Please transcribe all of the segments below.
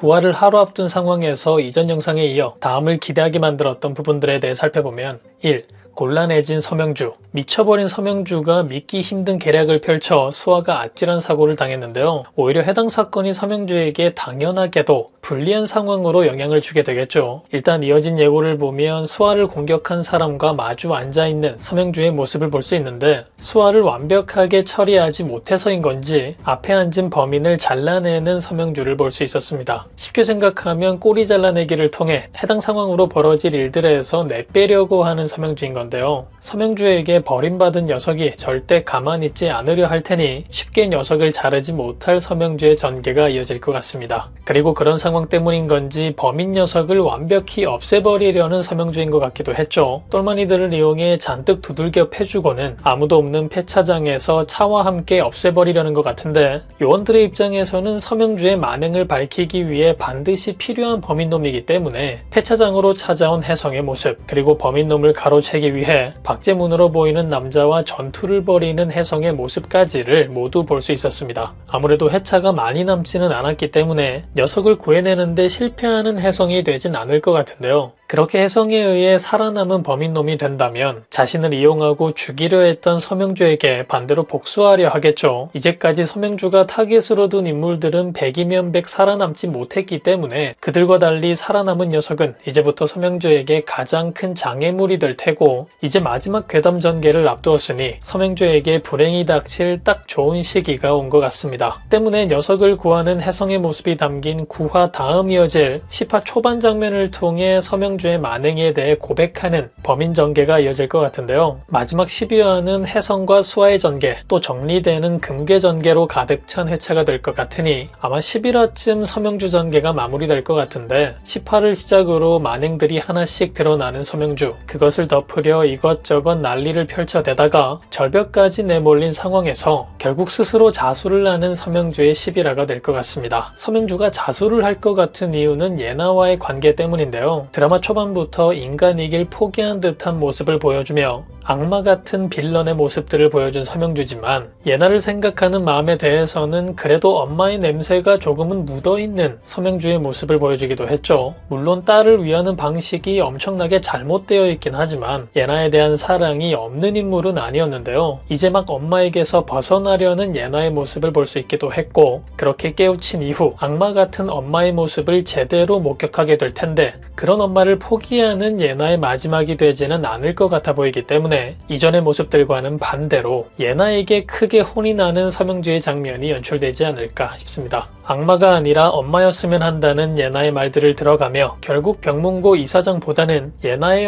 구화를 하루 앞둔 상황에서 이전 영상에 이어 다음을 기대하게 만들었던 부분들에 대해 살펴보면 1. 곤란해진 서명주. 미쳐버린 서명주가 믿기 힘든 계략을 펼쳐 수아가 아찔한 사고를 당했는데요. 오히려 해당 사건이 서명주에게 당연하게도 불리한 상황으로 영향을 주게 되겠죠. 일단 이어진 예고를 보면 수아를 공격한 사람과 마주 앉아있는 서명주의 모습을 볼 수 있는데 수아를 완벽하게 처리하지 못해서인 건지 앞에 앉은 범인을 잘라내는 서명주를 볼 수 있었습니다. 쉽게 생각하면 꼬리 잘라내기를 통해 해당 상황으로 벌어질 일들에서 내빼려고 하는 서명주인 건데요. 서명주에게 버림받은 녀석이 절대 가만히 있지 않으려 할 테니 쉽게 녀석을 자르지 못할 서명주의 전개가 이어질 것 같습니다. 그리고 그런 상황 때문인 건지 범인 녀석을 완벽히 없애버리려는 서명주인 것 같기도 했죠. 똘마니들을 이용해 잔뜩 두들겨 패주고는 아무도 없는 폐차장에서 차와 함께 없애버리려는 것 같은데 요원들의 입장에서는 서명주의 만행을 밝히기 위해 반드시 필요한 범인놈이기 때문에 폐차장으로 찾아온 혜성의 모습 그리고 범인놈을 가로채기 위해 박제문으로 보이는 남자와 전투를 벌이는 혜성의 모습까지를 모두 볼 수 있었습니다. 아무래도 회차가 많이 남지는 않았기 때문에 녀석을 구해내는데 실패하는 혜성이 되진 않을 것 같은데요. 그렇게 혜성에 의해 살아남은 범인놈이 된다면 자신을 이용하고 죽이려 했던 서명주에게 반대로 복수하려 하겠죠. 이제까지 서명주가 타깃으로 둔 인물들은 100이면 100 살아남지 못했기 때문에 그들과 달리 살아남은 녀석은 이제부터 서명주에게 가장 큰 장애물이 될 테고 이제 마지막 괴담 전개를 앞두었으니 서명주에게 불행이 닥칠 딱 좋은 시기가 온 것 같습니다. 때문에 녀석을 구하는 혜성의 모습이 담긴 9화 다음 이어질 10화 초반 장면을 통해 서명주의 만행에 대해 고백하는 범인 전개가 이어질 것 같은데요. 마지막 12화는 혜성과 수아의 전개, 또 정리되는 금괴 전개로 가득 찬 회차가 될 것 같으니 아마 11화쯤 서명주 전개가 마무리될 것 같은데 10화를 시작으로 만행들이 하나씩 드러나는 서명주, 그것을 덮으려 이것저것 난리를 펼쳐대다가 절벽까지 내몰린 상황에서 결국 스스로 자수를 하는 서명주의 11화가 될 것 같습니다. 서명주가 자수를 할 것 같은 이유는 예나와의 관계 때문인데요. 드라마 초반부터 인간이길 포기한 듯한 모습을 보여주며 악마 같은 빌런의 모습들을 보여준 서명주지만 예나를 생각하는 마음에 대해서는 그래도 엄마의 냄새가 조금은 묻어있는 서명주의 모습을 보여주기도 했죠. 물론 딸을 위하는 방식이 엄청나게 잘못되어 있긴 하지만 예나에 대한 사랑이 없는 인물은 아니었는데요. 이제 막 엄마에게서 벗어나려는 예나의 모습을 볼 수 있기도 했고 그렇게 깨우친 이후 악마 같은 엄마의 모습을 제대로 목격하게 될 텐데 그런 엄마를 포기하는 예나의 마지막이 되지는 않을 것 같아 보이기 때문에 이전의 모습들과는 반대로 예나에게 크게 혼이 나는 서명주의 장면이 연출되지 않을까 싶습니다. 악마가 아니라 엄마였으면 한다는 예나의 말들을 들어가며 결국 병문고 이사장보다는 예나의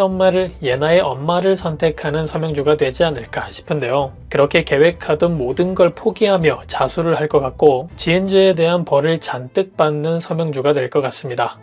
엄마를 선택하는 서명주가 되지 않을까 싶은데요. 그렇게 계획하던 모든 걸 포기하며 자수를 할 것 같고 지은 죄에 대한 벌을 잔뜩 받는 서명주가 될 것 같습니다.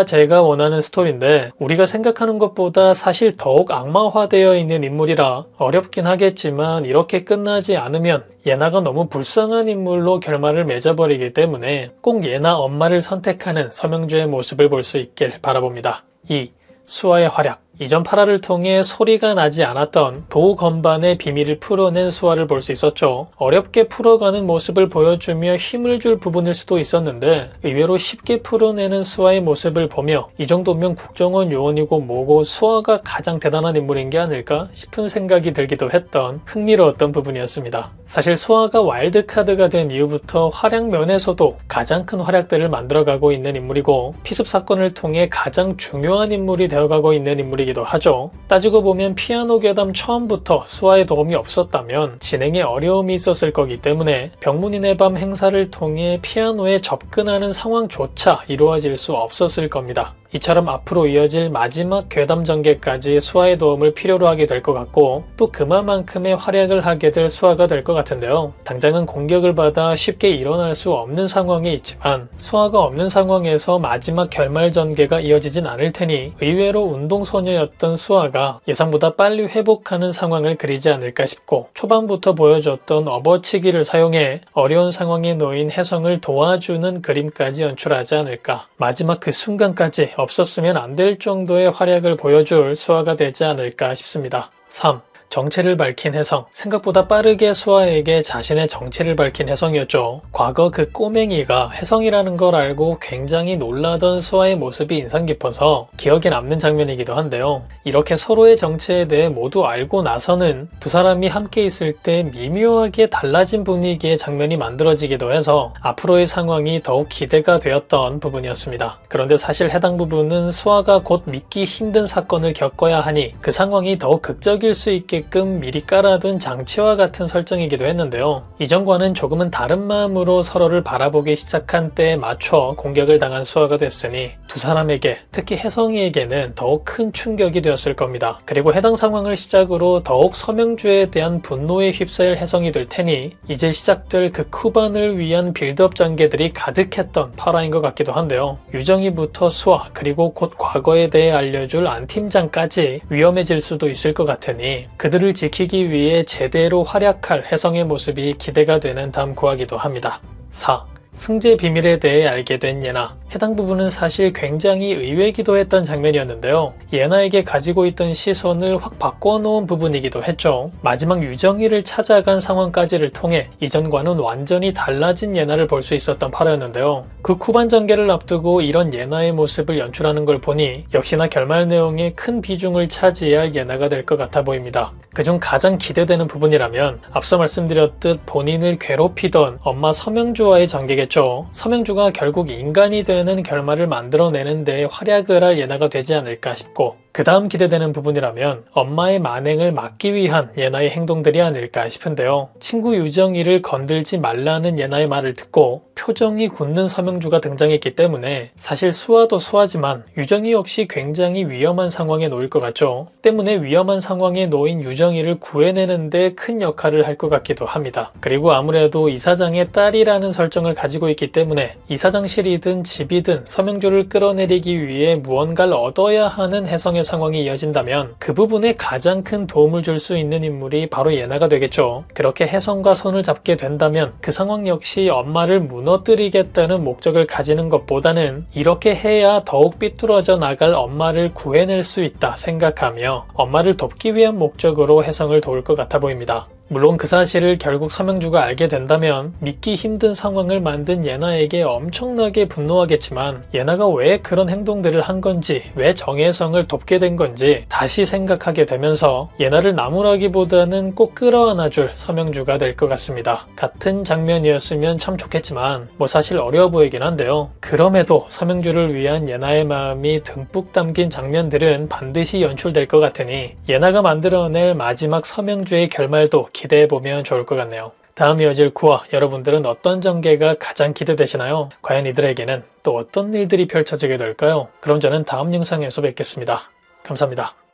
제가 원하는 스토리인데 우리가 생각하는 것보다 사실 더욱 악마화되어 있는 인물이라 어렵긴 하겠지만 이렇게 끝나지 않으면 예나가 너무 불쌍한 인물로 결말을 맺어버리기 때문에 꼭 예나 엄마를 선택하는 서명주의 모습을 볼 수 있길 바라봅니다. 2. 수아의 활약. 이전 8화를 통해 소리가 나지 않았던 도 건반의 비밀을 풀어낸 수아를 볼 수 있었죠. 어렵게 풀어가는 모습을 보여주며 힘을 줄 부분일 수도 있었는데 의외로 쉽게 풀어내는 수아의 모습을 보며 이 정도면 국정원 요원이고 뭐고 수아가 가장 대단한 인물인 게 아닐까 싶은 생각이 들기도 했던 흥미로웠던 부분이었습니다. 사실 수아가 와일드카드가 된 이후부터 활약 면에서도 가장 큰 활약들을 만들어가고 있는 인물이고 피습 사건을 통해 가장 중요한 인물이 되어가고 있는 인물이기도 하죠. 따지고 보면 피아노 괴담 처음부터 수아의 도움이 없었다면 진행에 어려움이 있었을 거기 때문에 병문인의 밤 행사를 통해 피아노에 접근하는 상황조차 이루어질 수 없었을 겁니다. 이처럼 앞으로 이어질 마지막 괴담 전개까지 수아의 도움을 필요로 하게 될 것 같고 또 그만큼의 활약을 하게 될 수아가 될 것 같은데요. 당장은 공격을 받아 쉽게 일어날 수 없는 상황이 있지만 수아가 없는 상황에서 마지막 결말 전개가 이어지진 않을 테니 의외로 운동소녀였던 수아가 예상보다 빨리 회복하는 상황을 그리지 않을까 싶고 초반부터 보여줬던 업어치기를 사용해 어려운 상황에 놓인 혜성을 도와주는 그림까지 연출하지 않을까. 마지막 그 순간까지 없었으면 안 될 정도의 활약을 보여줄 수아가 되지 않을까 싶습니다. 3. 정체를 밝힌 혜성. 생각보다 빠르게 수아에게 자신의 정체를 밝힌 혜성이었죠. 과거 그 꼬맹이가 혜성이라는 걸 알고 굉장히 놀라던 수아의 모습이 인상 깊어서 기억에 남는 장면이기도 한데요. 이렇게 서로의 정체에 대해 모두 알고 나서는 두 사람이 함께 있을 때 미묘하게 달라진 분위기의 장면이 만들어지기도 해서 앞으로의 상황이 더욱 기대가 되었던 부분이었습니다. 그런데 사실 해당 부분은 수아가 곧 믿기 힘든 사건을 겪어야 하니 그 상황이 더욱 극적일 수 있게끔 미리 깔아둔 장치와 같은 설정이기도 했는데요. 이전과는 조금은 다른 마음으로 서로를 바라보기 시작한 때에 맞춰 공격을 당한 수아가 됐으니 두 사람에게, 특히 혜성이에게는 더욱 큰 충격이 되었을 겁니다. 그리고 해당 상황을 시작으로 더욱 서명주에 대한 분노에 휩싸일 혜성이 될 테니 이제 시작될 그 쿠반을 위한 빌드업 전개들이 가득했던 8화인 것 같기도 한데요. 유정이부터 수아, 그리고 곧 과거에 대해 알려줄 안 팀장까지 위험해질 수도 있을 것 같으니 그들을 지키기 위해 제대로 활약할 혜성의 모습이 기대가 되는 다음 구화기도 합니다. 4. 승재 비밀에 대해 알게 된 예나. 해당 부분은 사실 굉장히 의외기도 했던 장면이었는데요. 예나에게 가지고 있던 시선을 확 바꿔놓은 부분이기도 했죠. 마지막 유정이를 찾아간 상황까지를 통해 이전과는 완전히 달라진 예나를 볼 수 있었던 8화였는데요. 그 쿠반 전개를 앞두고 이런 예나의 모습을 연출하는 걸 보니 역시나 결말 내용에 큰 비중을 차지할 예나가 될 것 같아 보입니다. 그중 가장 기대되는 부분이라면 앞서 말씀드렸듯 본인을 괴롭히던 엄마 서명주와의 전개겠죠. 서명주가 결국 인간이 되는 결말을 만들어내는 데 활약을 할 예나가 되지 않을까 싶고, 그 다음 기대되는 부분이라면 엄마의 만행을 막기 위한 예나의 행동들이 아닐까 싶은데요. 친구 유정이를 건들지 말라는 예나의 말을 듣고 표정이 굳는 서명주가 등장했기 때문에 사실 수아도 수아지만 유정이 역시 굉장히 위험한 상황에 놓일 것 같죠. 때문에 위험한 상황에 놓인 유정이를 구해내는 데 큰 역할을 할 것 같기도 합니다. 그리고 아무래도 이사장의 딸이라는 설정을 가지고 있기 때문에 이사장실이든 집이든 서명주를 끌어내리기 위해 무언가를 얻어야 하는 혜성의 상황이 이어진다면 그 부분에 가장 큰 도움을 줄 수 있는 인물이 바로 예나가 되겠죠. 그렇게 혜성과 손을 잡게 된다면 그 상황 역시 엄마를 무너뜨리겠다는 목적을 가지는 것보다는 이렇게 해야 더욱 삐뚤어져 나갈 엄마를 구해낼 수 있다 생각하며 엄마를 돕기 위한 목적으로 혜성을 도울 것 같아 보입니다. 물론 그 사실을 결국 서명주가 알게 된다면 믿기 힘든 상황을 만든 예나에게 엄청나게 분노하겠지만 예나가 왜 그런 행동들을 한 건지, 왜 정혜성을 돕게 된 건지 다시 생각하게 되면서 예나를 나무라기보다는 꼭 끌어안아줄 서명주가 될 것 같습니다. 같은 장면이었으면 참 좋겠지만 사실 어려워 보이긴 한데요. 그럼에도 서명주를 위한 예나의 마음이 듬뿍 담긴 장면들은 반드시 연출될 것 같으니 예나가 만들어낼 마지막 서명주의 결말도 기대해보면 좋을 것 같네요. 다음 이어질 9화, 여러분들은 어떤 전개가 가장 기대되시나요? 과연 이들에게는 또 어떤 일들이 펼쳐지게 될까요? 그럼 저는 다음 영상에서 뵙겠습니다. 감사합니다.